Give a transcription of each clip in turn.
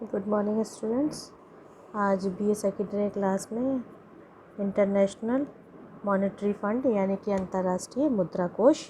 Good morning students. आज BA secondary class में international monetary fund यानी कि अंतर्राष्ट्रीय मुद्रा कोष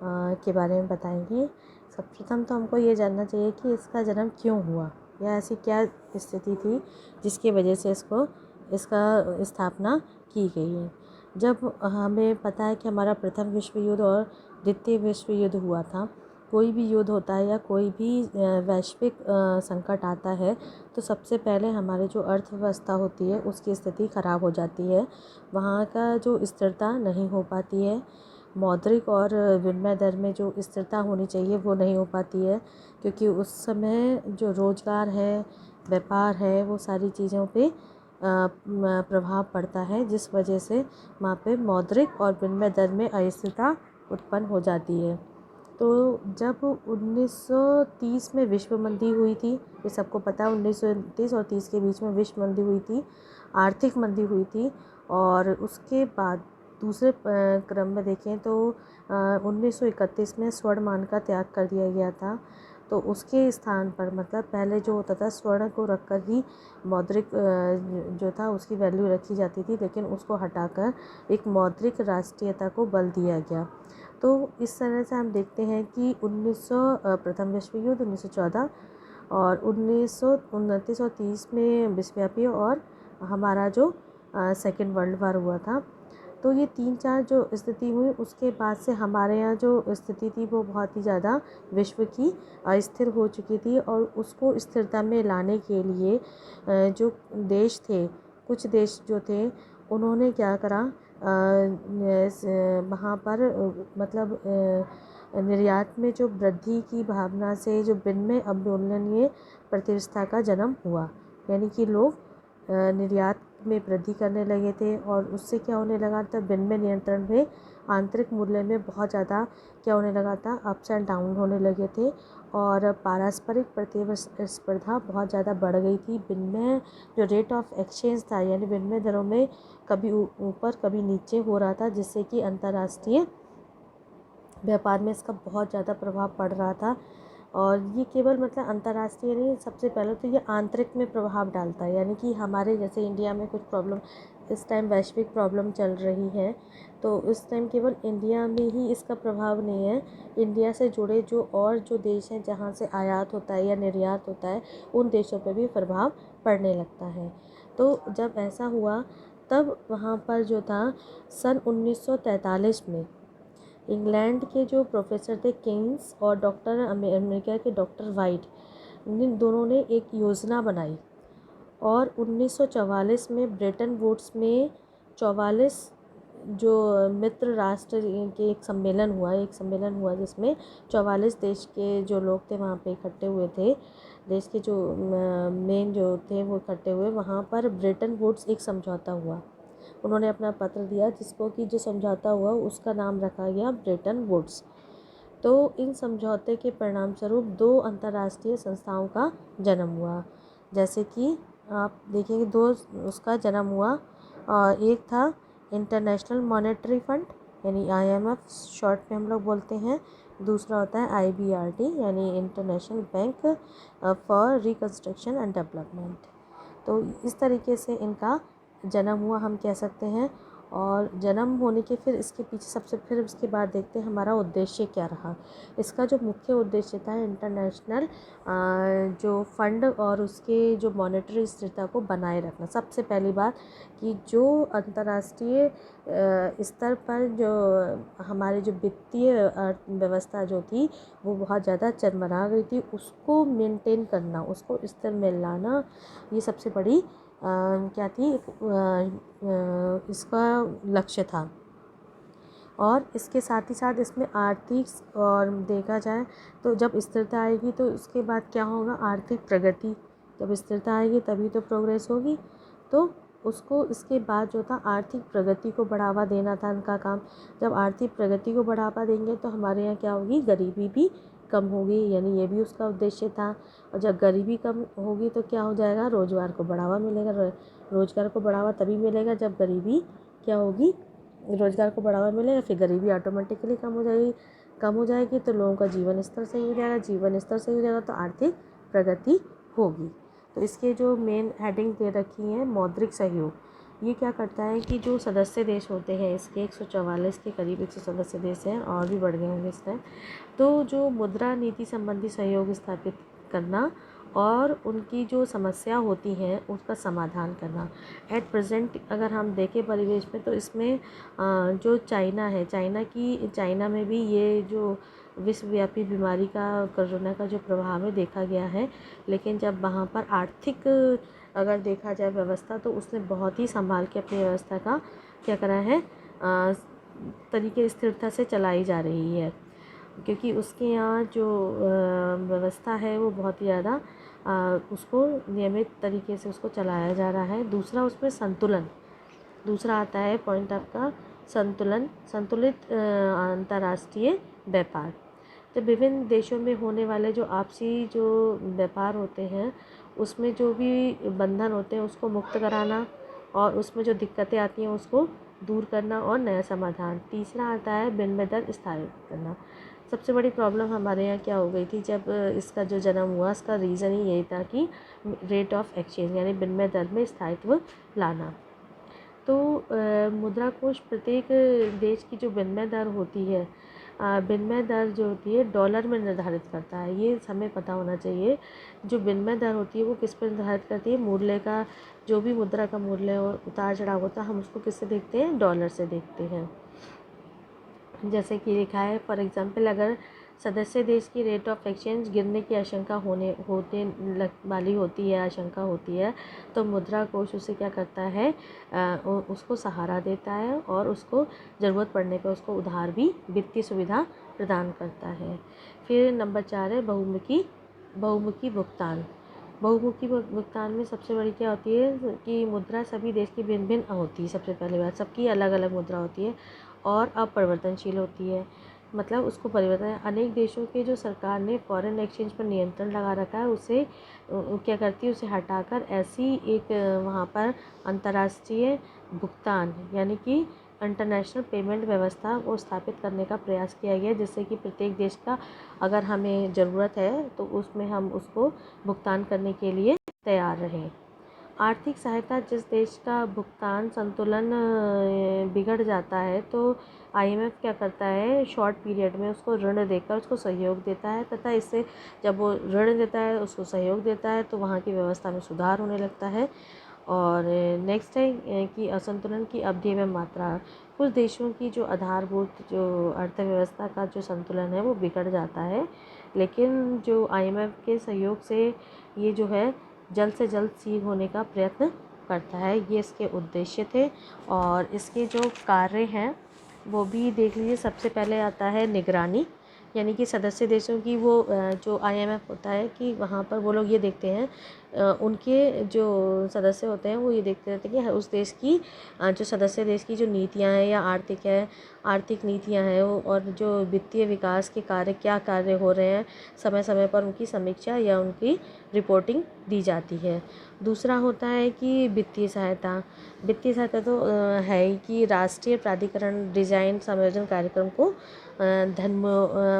के बारे में बताएंगे। सर्वप्रथम तो हमको ये जानना चाहिए कि इसका जन्म क्यों हुआ या ऐसी क्या स्थिति थी जिसकी वजह से इसका स्थापना की गई है। जब हमें पता है कि हमारा प्रथम विश्व युद्ध और द्वितीय विश्व युद्ध हुआ था, कोई भी युद्ध होता है या कोई भी वैश्विक संकट आता है तो सबसे पहले हमारे जो अर्थव्यवस्था होती है उसकी स्थिति ख़राब हो जाती है। वहाँ का जो स्थिरता नहीं हो पाती है, मौद्रिक और विनिमय दर में जो स्थिरता होनी चाहिए वो नहीं हो पाती है, क्योंकि उस समय जो रोज़गार है, व्यापार है, वो सारी चीज़ों पे प्रभाव पड़ता है, जिस वजह से वहाँ पे मौद्रिक और विनिमय दर में अस्थिरता उत्पन्न हो जाती है। तो जब 1930 में विश्व मंदी हुई थी, ये सबको पता है, 1929 और 30 के बीच में विश्व मंदी हुई थी, आर्थिक मंदी हुई थी। और उसके बाद दूसरे क्रम में देखें तो 1931 में स्वर्ण मान का त्याग कर दिया गया था। तो उसके स्थान पर मतलब पहले जो होता था स्वर्ण को रखकर ही मौद्रिक जो था उसकी वैल्यू रखी जाती थी, लेकिन उसको हटाकर एक मौद्रिक राष्ट्रीयता को बल दिया गया। तो इस तरह से हम देखते हैं कि प्रथम विश्व युद्ध 1914 और 1929 और 30 में विश्वव्यापी और हमारा जो सेकेंड वर्ल्ड वार हुआ था। तो ये 3-4 जो स्थिति हुई उसके बाद से हमारे यहाँ जो स्थिति थी वो बहुत ही ज़्यादा विश्व की अस्थिर हो चुकी थी। और उसको स्थिरता में लाने के लिए जो देश थे, कुछ देश जो थे, उन्होंने क्या करा, वहाँ पर मतलब निर्यात में जो वृद्धि की भावना से जो विनिमय अवमूल्यनीय प्रतिष्ठा का जन्म हुआ, यानी कि लोग निर्यात में वृद्धि करने लगे थे। और उससे क्या होने लगा था, विनिमय नियंत्रण में आंतरिक मूल्य में बहुत ज़्यादा क्या होने लगा था, अप्स एंड डाउन होने लगे थे। और पारस्परिक प्रतिस्पर्धा बहुत ज़्यादा बढ़ गई थी। विनिमय जो रेट ऑफ एक्सचेंज था, यानी विनिमय दरों में कभी ऊपर कभी नीचे हो रहा था, जिससे कि अंतर्राष्ट्रीय व्यापार में इसका बहुत ज़्यादा प्रभाव पड़ रहा था। और ये केवल मतलब अंतर्राष्ट्रीय नहीं, सबसे पहले तो ये आंतरिक में प्रभाव डालता है, यानी कि हमारे जैसे इंडिया में कुछ प्रॉब्लम इस टाइम वैश्विक प्रॉब्लम चल रही है, तो इस टाइम केवल इंडिया में ही इसका प्रभाव नहीं है। इंडिया से जुड़े जो देश हैं जहाँ से आयात होता है या निर्यात होता है, उन देशों पर भी प्रभाव पड़ने लगता है। तो जब ऐसा हुआ तब वहाँ पर जो था सन 1943 में इंग्लैंड के जो प्रोफेसर थे केन्स और अमेरिका के डॉक्टर वाइट, इन दोनों ने एक योजना बनाई। और 1944 में ब्रेटन वुड्स में 44 जो मित्र राष्ट्र के एक सम्मेलन हुआ जिसमें 44 देश के जो लोग थे वहाँ पे इकट्ठे हुए थे। देश के जो मेन जो थे वो इकट्ठे हुए, वहाँ पर ब्रेटन वुड्स एक समझौता हुआ। उन्होंने अपना पत्र दिया जिसको कि जो समझौता हुआ उसका नाम रखा गया ब्रेटन वुड्स। तो इन समझौते के परिणाम स्वरूप 2 अंतर्राष्ट्रीय संस्थाओं का जन्म हुआ। जैसे कि आप देखेंगे 2 उसका जन्म हुआ, और एक था इंटरनेशनल मॉनेटरी फंड यानी IMF शॉर्ट में हम लोग बोलते हैं, दूसरा होता है IBRD यानी international bank for reconstruction and development. तो इस तरीके से इनका जन्म हुआ हम कह सकते हैं। और जन्म होने के फिर इसके पीछे फिर उसके बाद देखते हैं हमारा उद्देश्य क्या रहा। इसका जो मुख्य उद्देश्य था इंटरनेशनल जो फंड और उसके जो मॉनेटरी स्थिरता को बनाए रखना। सबसे पहली बात कि जो अंतर्राष्ट्रीय स्तर पर जो हमारी जो वित्तीय व्यवस्था जो थी वो बहुत ज़्यादा चरमरा गई थी, उसको मेंटेन करना, उसको स्थिर में लाना, ये सबसे बड़ी क्या थी इसका लक्ष्य था। और इसके साथ ही साथ इसमें आर्थिक और देखा जाए तो जब स्थिरता आएगी तो उसके बाद क्या होगा, आर्थिक प्रगति। जब स्थिरता आएगी तभी तो प्रोग्रेस होगी। तो उसको इसके बाद जो था आर्थिक प्रगति को बढ़ावा देना था इनका काम। जब आर्थिक प्रगति को बढ़ावा देंगे तो हमारे यहाँ क्या होगी, गरीबी भी कम होगी, यानी ये भी उसका उद्देश्य था। और जब गरीबी कम होगी तो क्या हो जाएगा, रोज़गार को बढ़ावा मिलेगा। रोज़गार को बढ़ावा तभी मिलेगा जब गरीबी क्या होगी, रोज़गार को बढ़ावा मिलेगा, फिर गरीबी ऑटोमेटिकली कम हो जाएगी तो लोगों का जीवन स्तर सही हो जाएगा, जीवन स्तर सही हो जाएगा तो आर्थिक प्रगति होगी। तो इसके जो मेन हेडिंग दे रखी हैं, मौद्रिक सहयोग, ये क्या करता है कि जो सदस्य देश होते हैं इसके 144 के करीब 100 सदस्य देश हैं और भी बढ़ गए होंगे इस टाइम, तो जो मुद्रा नीति संबंधी सहयोग स्थापित करना और उनकी जो समस्या होती हैं उसका समाधान करना। एट प्रेजेंट अगर हम देखें परिवेश में, तो इसमें जो चाइना है, चाइना में भी ये जो विश्वव्यापी बीमारी का, कोरोना का जो प्रभाव है देखा गया है। लेकिन जब वहाँ पर आर्थिक अगर देखा जाए व्यवस्था, तो उसने बहुत ही संभाल के अपनी व्यवस्था का क्या करा है, तरीके स्थिरता से चलाई जा रही है, क्योंकि उसके यहाँ जो व्यवस्था है वो बहुत ही ज़्यादा उसको नियमित तरीके से उसको चलाया जा रहा है। दूसरा उसमें संतुलन, दूसरा आता है पॉइंट आपका संतुलित अंतर्राष्ट्रीय व्यापार। जब विभिन्न देशों में होने वाले जो आपसी जो व्यापार होते हैं उसमें जो भी बंधन होते हैं उसको मुक्त कराना और उसमें जो दिक्कतें आती हैं उसको दूर करना और नया समाधान। तीसरा आता है विनिमय दर स्थापित करना। सबसे बड़ी प्रॉब्लम हमारे यहाँ क्या हो गई थी, जब इसका जो जन्म हुआ, इसका रीज़न ही यही था कि रेट ऑफ एक्सचेंज यानी विनिमय दर में स्थायित्व लाना। तो मुद्रा कोष प्रत्येक देश की जो विनिमय दर होती है, विनिमय दर जो होती है डॉलर में निर्धारित करता है। ये हमें पता होना चाहिए। जो विनिमय दर होती है वो किस पर निर्धारित करती है, मूल्य का, जो भी मुद्रा का मूल्य और उतार चढ़ाव होता है हम उसको किससे देखते हैं, डॉलर से देखते हैं। जैसे कि लिखा है, फॉर एग्जांपल अगर सदस्य देश की रेट ऑफ एक्सचेंज गिरने की आशंका होने वाली होती है, आशंका होती है, तो मुद्रा कोष उसे क्या करता है, उसको सहारा देता है और उसको ज़रूरत पड़ने पर उसको उधार भी वित्तीय सुविधा प्रदान करता है। फिर नंबर 4 है बहुमुखी भुगतान। बहुमुखी भुगतान में सबसे बड़ी क्या होती है कि मुद्रा सभी देश की भिन्न भिन्न होती है। सबसे पहले बात, सबकी अलग अलग मुद्रा होती है और अपरिवर्तनशील होती है, मतलब उसको परिवर्तन, अनेक देशों के जो सरकार ने फॉरेन एक्सचेंज पर नियंत्रण लगा रखा है उसे क्या करती है, उसे हटाकर ऐसी एक वहाँ पर अंतर्राष्ट्रीय भुगतान यानी कि इंटरनेशनल पेमेंट व्यवस्था को स्थापित करने का प्रयास किया गया, जिससे कि प्रत्येक देश का अगर हमें ज़रूरत है तो उसमें हम उसको भुगतान करने के लिए तैयार रहें। आर्थिक सहायता, जिस देश का भुगतान संतुलन बिगड़ जाता है तो आईएमएफ क्या करता है, शॉर्ट पीरियड में उसको ऋण देकर उसको सहयोग देता है, तथा इससे जब वो ऋण देता है, उसको सहयोग देता है, तो वहाँ की व्यवस्था में सुधार होने लगता है। और नेक्स्ट है कि असंतुलन की अवधि में मात्रा। कुछ देशों की जो आधारभूत जो अर्थव्यवस्था का जो संतुलन है वो बिगड़ जाता है, लेकिन जो आईएमएफ के सहयोग से ये जो है जल्द से जल्द ठीक होने का प्रयत्न करता है। ये इसके उद्देश्य थे और इसके जो कार्य हैं वो भी देख लीजिए। सबसे पहले आता है निगरानी, यानी कि सदस्य देशों की वो जो आईएमएफ होता है कि वहाँ पर वो लोग ये देखते हैं, उनके जो सदस्य होते हैं वो ये देखते रहते हैं कि उस देश की जो सदस्य देश की जो नीतियाँ हैं या आर्थिक नीतियाँ हैं और जो वित्तीय विकास के क्या कार्य हो रहे हैं, समय समय पर उनकी समीक्षा या उनकी रिपोर्टिंग दी जाती है। दूसरा होता है कि वित्तीय सहायता तो है ही कि राष्ट्रीय प्राधिकरण डिज़ाइन समायोजन कार्यक्रम को धन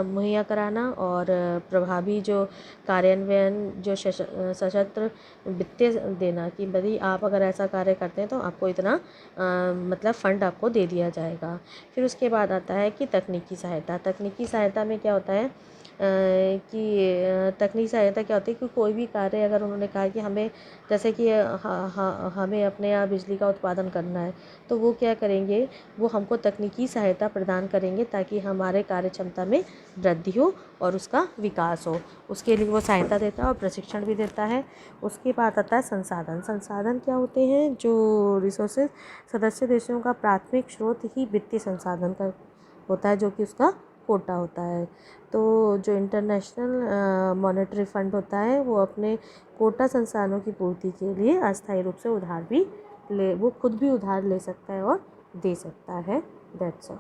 मुहैया कराना और प्रभावी जो कार्यान्वयन जो सशस्त्र वित्तीय देना कि यदि आप अगर ऐसा कार्य करते हैं तो आपको इतना मतलब फ़ंड आपको दे दिया जाएगा। फिर उसके बाद आता है कि तकनीकी सहायता में क्या होता है कि तकनीकी सहायता क्या होती है कि कोई भी कार्य अगर उन्होंने कहा कि हमें जैसे कि हमें अपने यहाँ बिजली का उत्पादन करना है, तो वो क्या करेंगे, वो हमको तकनीकी सहायता प्रदान करेंगे ताकि हमारे कार्य क्षमता में वृद्धि हो और उसका विकास हो। उसके लिए वो सहायता देता है और प्रशिक्षण भी देता है। उसके बाद आता है संसाधन क्या होते हैं, जो रिसोर्सेज सदस्य देशों का प्राथमिक स्रोत ही वित्तीय संसाधन का होता है, जो कि उसका कोटा होता है। तो जो इंटरनेशनल मॉनेटरी फंड होता है वो अपने कोटा संसाधनों की पूर्ति के लिए अस्थायी रूप से वो खुद भी उधार ले सकता है और दे सकता है। That's all.